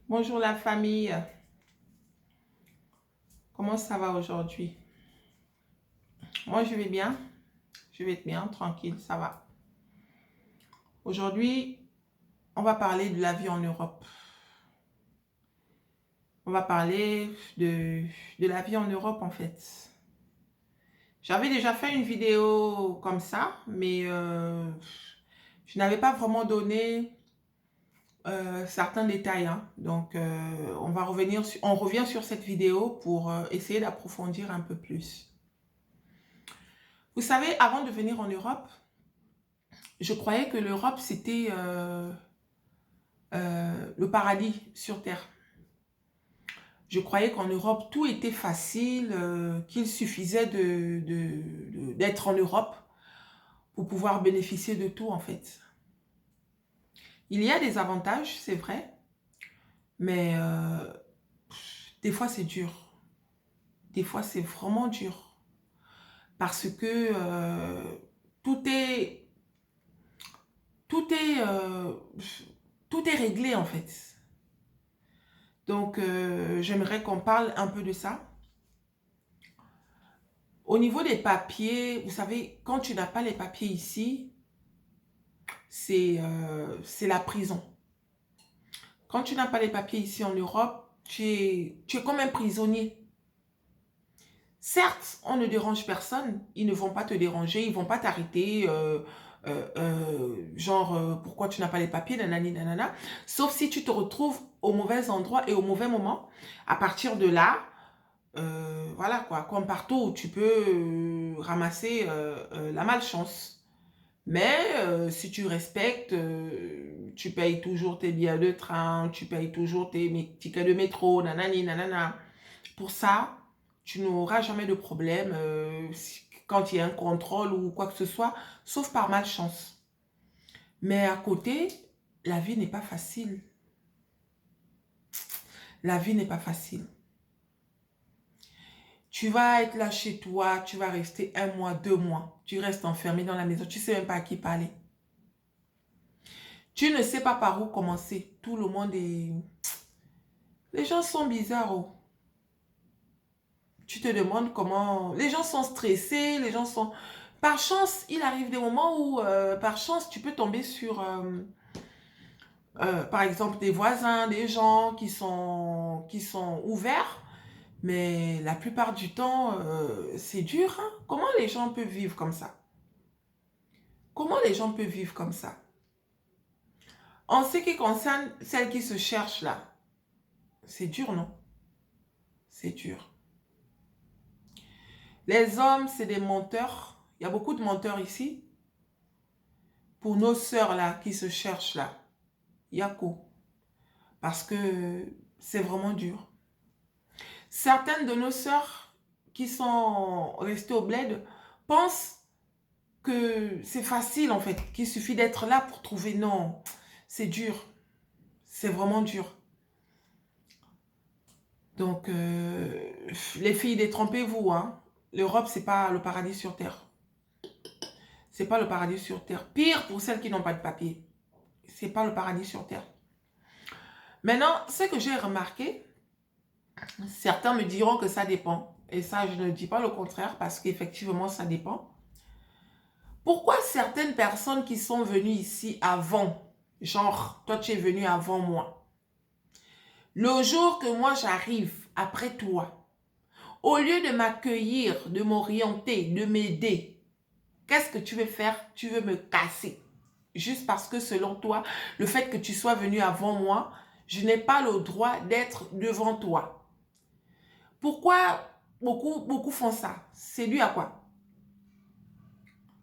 Bonjour la famille, comment ça va aujourd'hui? Moi je vais bien, tranquille, ça va. Aujourd'hui, on va parler de la vie en Europe. On va parler de la vie en Europe en fait. J'avais déjà fait une vidéo comme ça, mais je n'avais pas vraiment donné certains détails, hein. Donc, on revient sur cette vidéo pour essayer d'approfondir un peu plus. Vous savez, avant de venir en Europe, je croyais que l'Europe, c'était le paradis sur Terre. Je croyais qu'en Europe, tout était facile, qu'il suffisait d'être en Europe pour pouvoir bénéficier de tout, en fait. Il y a des avantages, c'est vrai, mais des fois, c'est dur. Des fois, c'est vraiment dur. Parce que tout est, tout est, euh, tout est réglé, en fait. Donc, j'aimerais qu'on parle un peu de ça. Au niveau des papiers, vous savez, quand tu n'as pas les papiers ici, c'est la prison. Quand tu n'as pas les papiers ici en Europe, tu es comme un prisonnier. Certes, on ne dérange personne. Ils ne vont pas te déranger, ils ne vont pas t'arrêter. Pourquoi tu n'as pas les papiers, nanani, nanana. Sauf si tu te retrouves au mauvais endroit et au mauvais moment. À partir de là, voilà quoi, comme partout, tu peux ramasser la malchance. Mais si tu respectes, tu payes toujours tes billets de train, tu payes toujours tes tickets de métro, nanani, nanana. Pour ça, tu n'auras jamais de problème quand il y a un contrôle ou quoi que ce soit, sauf par malchance. Mais à côté, la vie n'est pas facile. La vie n'est pas facile. Tu vas être là chez toi, tu vas rester 1 mois, 2 mois. Tu restes enfermé dans la maison, tu ne sais même pas à qui parler. Tu ne sais pas par où commencer. Tout le monde est... Les gens sont bizarres. Oh. Tu te demandes comment... Les gens sont stressés, les gens sont... Par chance, il arrive des moments où, par chance, tu peux tomber sur, par exemple, des voisins, des gens qui sont ouverts. Mais la plupart du temps, c'est dur, hein? Comment les gens peuvent vivre comme ça? Comment les gens peuvent vivre comme ça? En ce qui concerne celles qui se cherchent là, c'est dur, non? C'est dur. Les hommes, c'est des menteurs. Il y a beaucoup de menteurs ici. Pour nos sœurs là, qui se cherchent là, il y a quoi? Parce que c'est vraiment dur. Certaines de nos sœurs qui sont restées au bled pensent que c'est facile en fait, qu'il suffit d'être là pour trouver. Non, c'est dur. C'est vraiment dur. Donc, les filles, détrompez-vous, hein. L'Europe, c'est pas le paradis sur Terre. C'est pas le paradis sur Terre. Pire pour celles qui n'ont pas de papier. C'est pas le paradis sur Terre. Maintenant, ce que j'ai remarqué, certains me diront que ça dépend. Et ça, je ne dis pas le contraire parce qu'effectivement, ça dépend. Pourquoi certaines personnes qui sont venues ici avant, genre, toi tu es venu avant moi, le jour que moi j'arrive après toi, au lieu de m'accueillir, de m'orienter, de m'aider, qu'est-ce que tu veux faire? Tu veux me casser. Juste parce que selon toi, le fait que tu sois venu avant moi, je n'ai pas le droit d'être devant toi. Pourquoi beaucoup font ça? C'est dû à quoi?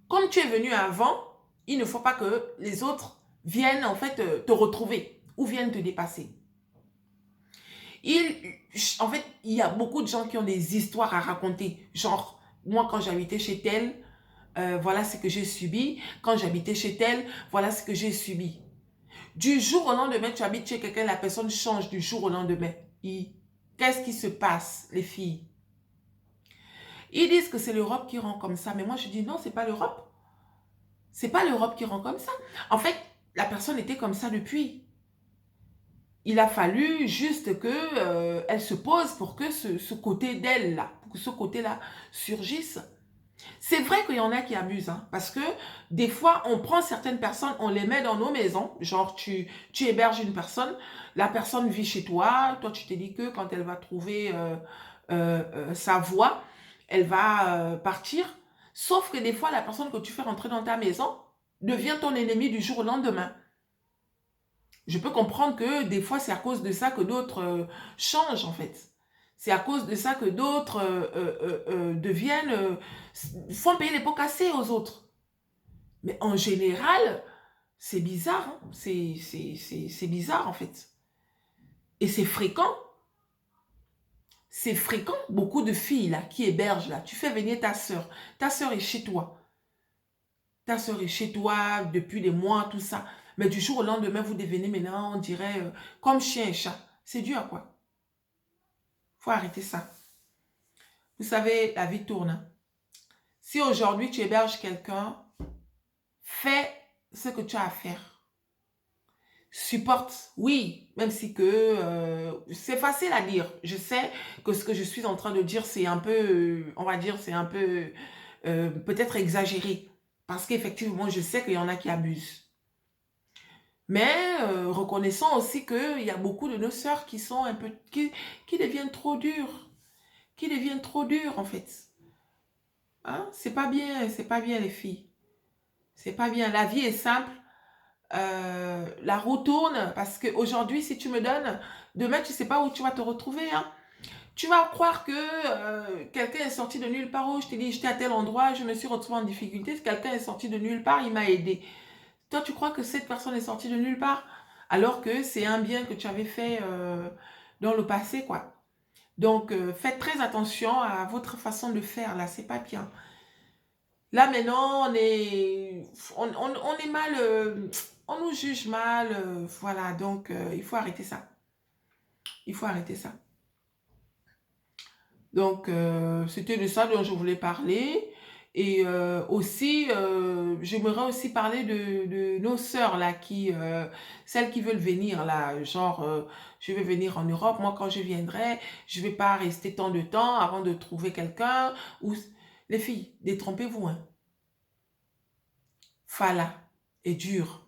Comme tu es venu avant, il ne faut pas que les autres viennent en fait te retrouver ou viennent te dépasser. En fait, il y a beaucoup de gens qui ont des histoires à raconter. Genre, moi quand j'habitais chez tel, voilà ce que j'ai subi. Quand j'habitais chez tel, voilà ce que j'ai subi. Du jour au lendemain, tu habites chez quelqu'un, la personne change du jour au lendemain. Qu'est-ce qui se passe, les filles? Ils disent que c'est l'Europe qui rend comme ça. Mais moi, je dis non, c'est pas l'Europe. C'est pas l'Europe qui rend comme ça. En fait, la personne était comme ça depuis. il a fallu juste que elle se pose pour que ce côté d'elle-là, pour que ce côté-là surgisse. C'est vrai qu'il y en a qui abusent, hein, parce que des fois, on prend certaines personnes, on les met dans nos maisons, genre tu héberges une personne, la personne vit chez toi, toi tu te dis que quand elle va trouver sa voie, elle va partir, sauf que des fois, la personne que tu fais rentrer dans ta maison devient ton ennemi du jour au lendemain. Je peux comprendre que des fois, c'est à cause de ça que d'autres changent, en fait. C'est à cause de ça que d'autres deviennent, font payer les pots cassés aux autres. Mais en général, c'est bizarre. Hein. C'est bizarre, en fait. Et c'est fréquent. C'est fréquent. Beaucoup de filles, là, qui hébergent, là. Tu fais venir ta soeur. Ta soeur est chez toi. Ta soeur est chez toi depuis des mois, tout ça. Mais du jour au lendemain, vous devenez maintenant, on dirait, comme chien et chat. C'est dû à quoi? Faut arrêter ça. Vous savez, la vie tourne. Hein. Si aujourd'hui tu héberges quelqu'un, fais ce que tu as à faire. Supporte, oui, même si que c'est facile à dire. Je sais que ce que je suis en train de dire, c'est un peu, on va dire, c'est un peu peut-être exagéré. Parce qu'effectivement, je sais qu'il y en a qui abusent. Mais reconnaissons aussi qu'il y a beaucoup de nos sœurs qui sont un peu, qui deviennent trop dures. Qui deviennent trop dures, en fait. Hein? C'est pas bien les filles. C'est pas bien. La vie est simple. La roue tourne parce qu'aujourd'hui, si tu me donnes, demain, tu sais pas où tu vas te retrouver. Hein. Tu vas croire que quelqu'un est sorti de nulle part. Oh, je t'ai dit, j'étais à tel endroit, je me suis retrouvée en difficulté. Quelqu'un est sorti de nulle part, il m'a aidé. Toi, tu crois que cette personne est sortie de nulle part alors que c'est un bien que tu avais fait dans le passé, quoi. Donc, faites très attention à votre façon de faire, là, c'est pas bien. Là, maintenant, on est mal, on nous juge mal, voilà, donc il faut arrêter ça. Il faut arrêter ça. Donc, c'était de ça dont je voulais parler. Et aussi, j'aimerais aussi parler de nos sœurs, là, celles qui veulent venir, là, genre, je vais venir en Europe, moi, quand je viendrai, je vais pas rester tant de temps avant de trouver quelqu'un. Ou... Les filles, détrompez-vous, hein. Fala est dur.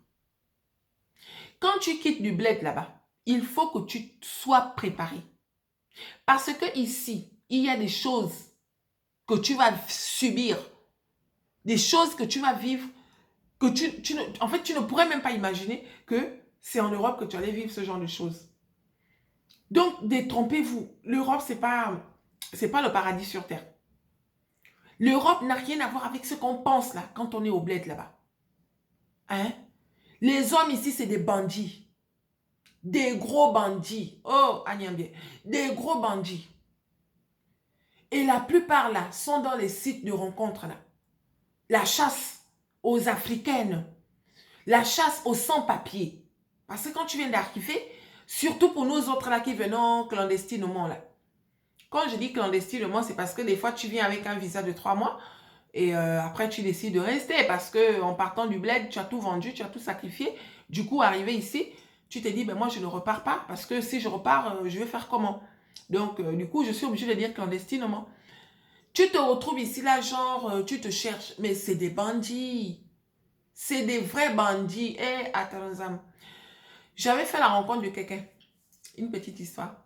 Quand tu quittes du bled là-bas, il faut que tu sois préparé. Parce que ici, il y a des choses que tu vas subir, des choses que tu vas vivre, que en fait, tu ne pourrais même pas imaginer que c'est en Europe que tu allais vivre ce genre de choses. Donc, détrompez-vous. L'Europe, c'est pas le paradis sur terre. L'Europe n'a rien à voir avec ce qu'on pense là, quand on est au bled là-bas. Hein? Les hommes ici, c'est des bandits. Des gros bandits. Oh, Agnambie. Des gros bandits. Et la plupart là sont dans les sites de rencontres là. La chasse aux Africaines. La chasse aux sans-papiers. Parce que quand tu viens d'arriver, surtout pour nous autres là qui venons clandestinement là. Quand je dis clandestinement, c'est parce que des fois tu viens avec un visa de 3 mois et après tu décides de rester parce que en partant du bled, tu as tout vendu, tu as tout sacrifié. Du coup, arrivé ici, tu te dis, ben moi je ne repars pas parce que si je repars, je vais faire comment? Donc, du coup, je suis obligée de dire clandestinement. Tu te retrouves ici là, genre, tu te cherches, mais c'est des bandits. C'est des vrais bandits. Eh, attends, j'avais fait la rencontre de quelqu'un. Une petite histoire.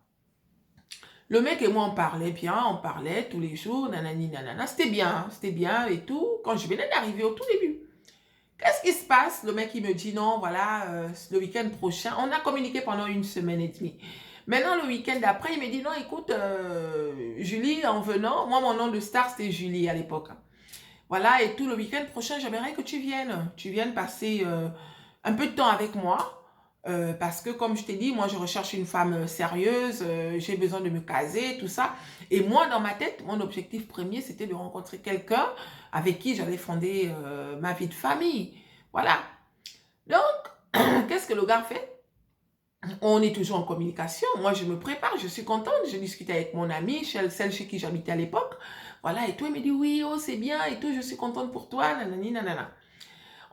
Le mec et moi, on parlait bien, on parlait tous les jours, nanani, nanana. C'était bien et tout. Quand je venais d'arriver au tout début. Qu'est-ce qui se passe? Le mec, il me dit non, voilà, le week-end prochain. On a communiqué pendant 1 semaine et demie. Maintenant, le week-end d'après, il me dit non, écoute, Julie, en venant, moi, mon nom de star, c'était Julie à l'époque. Voilà, et tout le week-end prochain, j'aimerais que tu viennes. Tu viennes passer un peu de temps avec moi. Parce que comme je t'ai dit, moi je recherche une femme sérieuse, j'ai besoin de me caser, tout ça. Et moi dans ma tête, mon objectif premier c'était de rencontrer quelqu'un avec qui j'allais fonder ma vie de famille. Voilà. Donc, qu'est-ce que le gars fait? On est toujours en communication. Moi je me prépare, je suis contente. Je discute avec mon amie, celle chez qui j'habitais à l'époque. Voilà, et toi il me dit oui, oh c'est bien, et tout, je suis contente pour toi, nanani, nanana.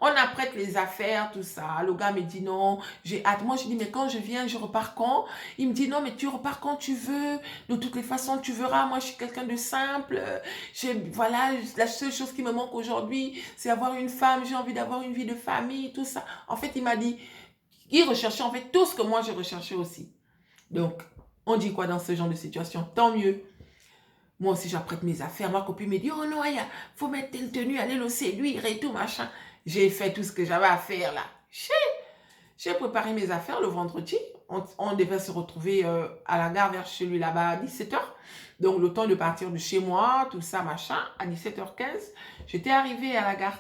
On apprête les affaires, tout ça. Le gars me dit non, j'ai hâte. Moi, je dis, mais quand je viens, je repars quand? Il me dit, non, mais tu repars quand tu veux. De toutes les façons, tu verras. Moi, je suis quelqu'un de simple. Voilà, la seule chose qui me manque aujourd'hui, c'est avoir une femme. J'ai envie d'avoir une vie de famille, tout ça. En fait, il m'a dit, il recherchait en fait tout ce que moi, je recherchais aussi. Donc, on dit quoi dans ce genre de situation? Tant mieux. Moi aussi, j'apprête mes affaires. Ma copine me dit, oh non, il faut mettre telle tenue, aller le séduire et tout, machin. J'ai fait tout ce que j'avais à faire là. J'ai préparé mes affaires le vendredi. On devait se retrouver à la gare vers chez lui là-bas à 17h. Donc, le temps de partir de chez moi, tout ça, machin, à 17h15, j'étais arrivée à la gare.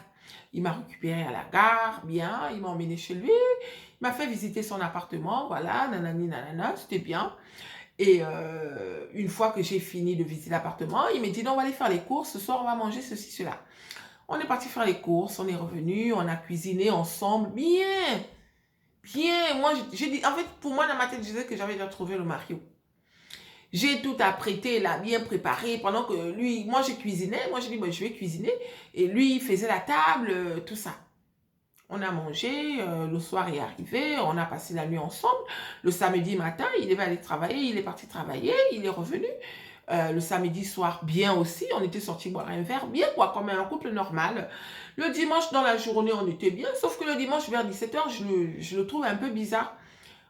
Il m'a récupéré à la gare, bien, il m'a emmené chez lui. Il m'a fait visiter son appartement, voilà, nanani, nanana, c'était bien. Et une fois que j'ai fini de visiter l'appartement, il m'a dit, non, on va aller faire les courses, ce soir, on va manger ceci, cela. On est parti faire les courses, on est revenu, on a cuisiné ensemble, bien, bien. Moi, j'ai dit, en fait, pour moi, dans ma tête, je disais que j'avais déjà trouvé le mari. J'ai tout apprêté, là, bien préparé, pendant que lui, moi, j'ai cuisiné, moi, j'ai dit, bah, je vais cuisiner, et lui, il faisait la table, tout ça. On a mangé, le soir est arrivé, on a passé la nuit ensemble. Le samedi matin, il devait aller travailler, il est parti travailler, il est revenu. Le samedi soir, bien aussi, on était sortis boire un verre, bien quoi, comme un couple normal. Le dimanche, dans la journée, on était bien, sauf que le dimanche, vers 17h, je le trouve un peu bizarre.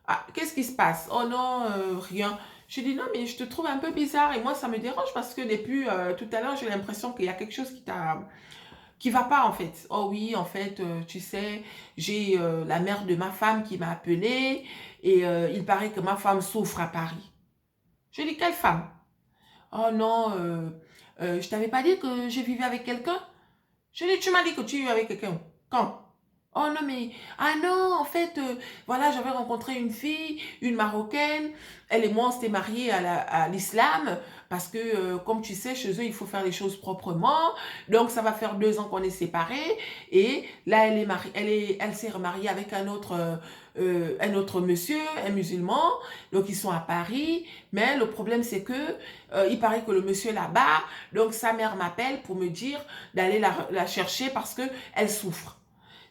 Ah, qu'est-ce qui se passe? Oh non, rien. Je dis non, mais je te trouve un peu bizarre et moi, ça me dérange parce que depuis tout à l'heure, j'ai l'impression qu'il y a quelque chose qui va pas en fait. Oh oui, en fait, tu sais, j'ai la mère de ma femme qui m'a appelée et il paraît que ma femme souffre à Paris. Je dis, quelle femme? Oh non, je t'avais pas dit que je vivais avec quelqu'un? Je dis, tu m'as dit que tu vivais avec quelqu'un. Quand? Oh non, mais... Ah non, en fait, voilà, j'avais rencontré une fille, une Marocaine. Elle et moi, on s'était mariés à l'islam. Parce que, comme tu sais, chez eux, il faut faire les choses proprement. Donc, ça va faire 2 ans qu'on est séparés. Et là, elle est mariée, elle s'est remariée avec un autre monsieur, un musulman. Donc, ils sont à Paris. Mais le problème, c'est que, il paraît que le monsieur est là-bas. Donc, sa mère m'appelle pour me dire d'aller la chercher parce que elle souffre.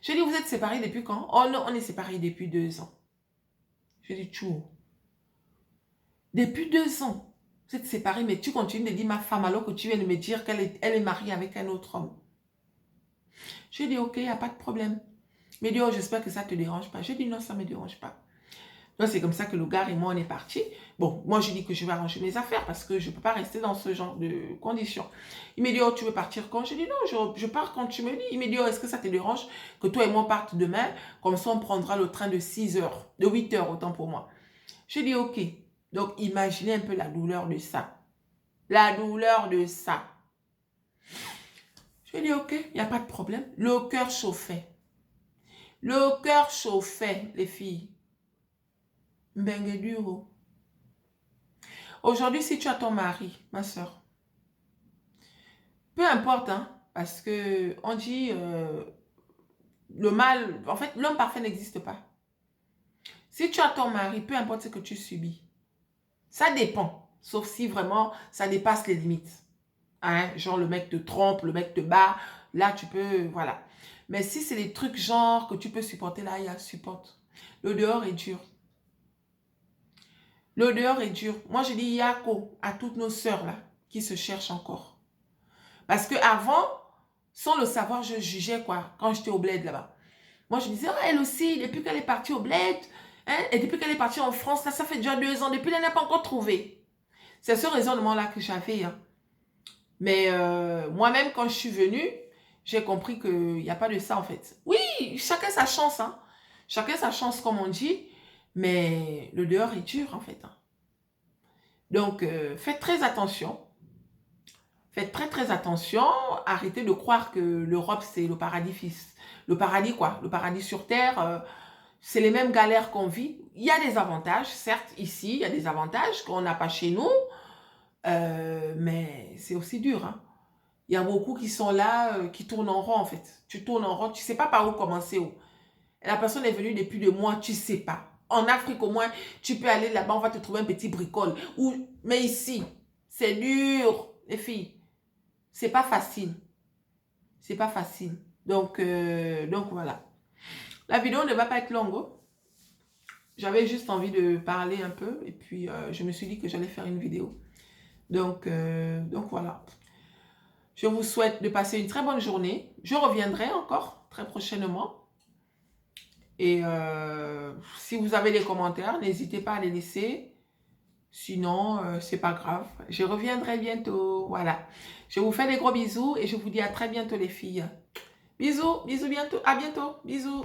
Je dis, vous êtes séparés depuis quand? Oh non, on est séparés depuis 2 ans. Je dis, tchou. Depuis 2 ans, vous êtes séparés, mais tu continues de dire ma femme alors que tu viens de me dire elle est mariée avec un autre homme. Je dis, ok, il n'y a pas de problème. Mais dit, oh, j'espère que ça ne te dérange pas. Je dis, non, ça ne me dérange pas. Donc, c'est comme ça que le gars et moi, on est partis. Bon, moi, je dis que je vais arranger mes affaires parce que je ne peux pas rester dans ce genre de conditions. Il me dit, oh, tu veux partir quand? Je dis, non, je pars quand tu me dis. Il me dit, oh, est-ce que ça te dérange que toi et moi partent demain? Comme ça, on prendra le train de 6 heures, de 8 heures, autant pour moi. Je dis, ok. Donc, imaginez un peu la douleur de ça. La douleur de ça. Je dis, ok, il n'y a pas de problème. Le cœur chauffait. Le cœur chauffait, les filles. Bengue duro. Aujourd'hui, si tu as ton mari, ma soeur, peu importe, hein, parce que on dit le mal, en fait, l'homme parfait n'existe pas. Si tu as ton mari, peu importe ce que tu subis, ça dépend, sauf si vraiment ça dépasse les limites. Hein, genre le mec te trompe, le mec te bat, là tu peux, voilà. Mais si c'est des trucs genre que tu peux supporter, là il y a supporte. Le dehors est dur. Le dehors est dur. Moi je dis Yako à toutes nos sœurs là qui se cherchent encore. Parce que avant, sans le savoir, je jugeais quoi, quand j'étais au bled là-bas. Moi, je disais, oh, elle aussi, depuis qu'elle est partie au bled, hein, et depuis qu'elle est partie en France, là, ça fait déjà 2 ans, depuis elle n'a pas encore trouvé. C'est ce raisonnement-là que j'avais. Hein. Mais moi-même, quand je suis venue, j'ai compris qu'il n'y a pas de ça, en fait. Oui, chacun sa chance, hein. Chacun sa chance, comme on dit, mais le dehors est dur, en fait. Hein. Donc, faites très attention. Faites très très attention, arrêtez de croire que l'Europe c'est le paradis fils. Le paradis quoi? Le paradis sur terre, c'est les mêmes galères qu'on vit. Il y a des avantages, certes ici, il y a des avantages qu'on n'a pas chez nous, mais c'est aussi dur. Hein. Il y a beaucoup qui sont là, qui tournent en rond en fait. Tu tournes en rond, tu ne sais pas par où commencer. Où. La personne est venue depuis 2 mois, tu ne sais pas. En Afrique au moins, tu peux aller là-bas, on va te trouver un petit bricole. Mais ici, c'est dur, les filles. C'est pas facile. C'est pas facile. Donc voilà. La vidéo ne va pas être longue. Oh. J'avais juste envie de parler un peu et puis je me suis dit que j'allais faire une vidéo. Donc voilà. Je vous souhaite de passer une très bonne journée. Je reviendrai encore très prochainement. Et si vous avez des commentaires, n'hésitez pas à les laisser. Sinon, c'est pas grave. Je reviendrai bientôt. Voilà. Je vous fais des gros bisous et je vous dis à très bientôt les filles. Bisous, bisous bientôt. À bientôt. Bisous.